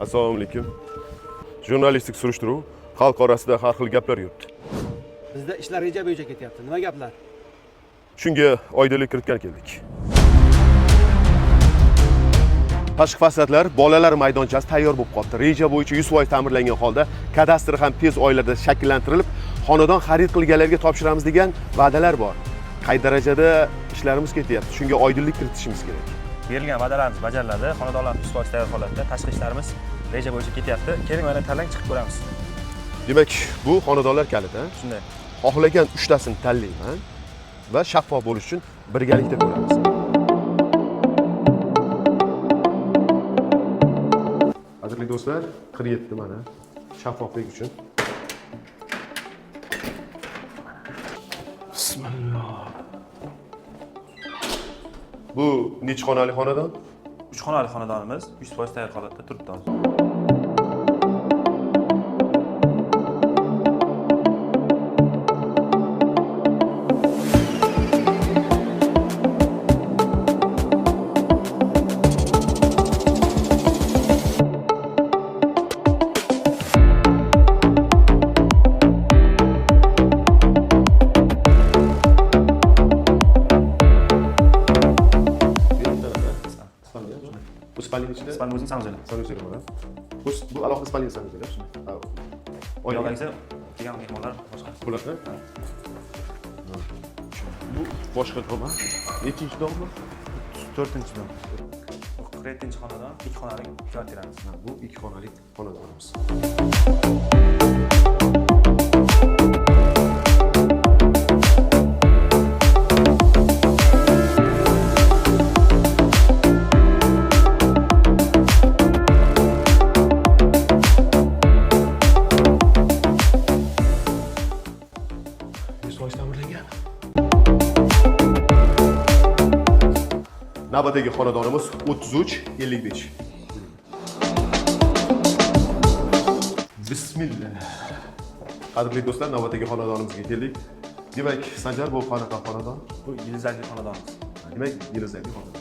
Assalomu alaykum. Jurnalistik surishtiruv xalq orasida har xil gaplar yuribdi. Bizda ishlar reja bo'yicha ketyapti. Nima gaplar? Shunga oydinlik kiritgan keldik. Tashqi fasadlar, bolalar maydonchasi tayyor bo'lib qoldi. Reja bo'yicha 100% ta'mirlangan holda kadastr ham tez oylarda shakllantirilib, xonadon xarid qilganlarga topshiramiz degan va'dalar bor. Qay darajada ishlarimiz ketyapti? Shunga oydinlik kiritishimiz kerak. Berilgan va'dalarimiz bajariladi. Xonadonlar 100% tayyor holatda. Tashqi ishlarimiz reja bo'yicha ketyapti. Keling, mana tanlang, chiqib ko'ramiz. Demak, bu xonadonlar kaliti. Shunday. Xohlagan 3 tasini tanlayman va shaffof bo'lish uchun birgalikda ko'ramiz. Qadrli do'stlar, 47 mana shaffoflik uchun. Bismillah. Bu necha xonali xonadon? 3 xonali xonadonimiz 100% tayyor holatda turibdi hozir. Spalning ichida Spalning o'zini sanuzeli. sanuzeli bor. Bu alohida spalning sanuzeli. Oyoqqa esa degan mehmonlar boshqa. Bularni. Bu boshqa dom. Nechinchi dommi? 4-dom. 47-xonadon, 2 xonali kvartiramiz. Bu 2 xonali xonadonimiz. Navbatdagi xonadonimiz 33-55. Bismillah. Qadrli do'stlar, navbatdagi xonadonimizga keldik. Demak, Sanjar, bu qanaqa xonadon? Bu yildizli xonadonimiz. Demak, yildizli xonadon.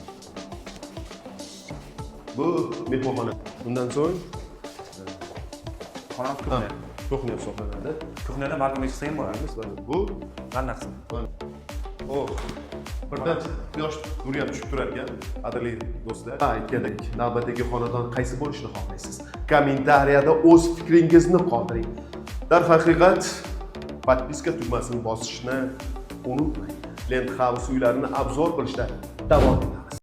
Bu mehmonxona. Undan so'ng Xonamiz kuxnya. kuxnya hisoblanadi. Kuxnyada balkonga chiqsa ham bo'ladi. Bu G'alla qism. oh, birdan quyosh nuri ham tushib turar ekan. Qadrli do'stlar, aytgandek, navbatdagi xonadon qaysi bo'lishini xohlaysiz? Kommentariyada o'z fikringizni qoldiring. Darhaqiqat, podpiska tugmasini bosishni unutmang. Land House uylarini obzor qilishda davom eting.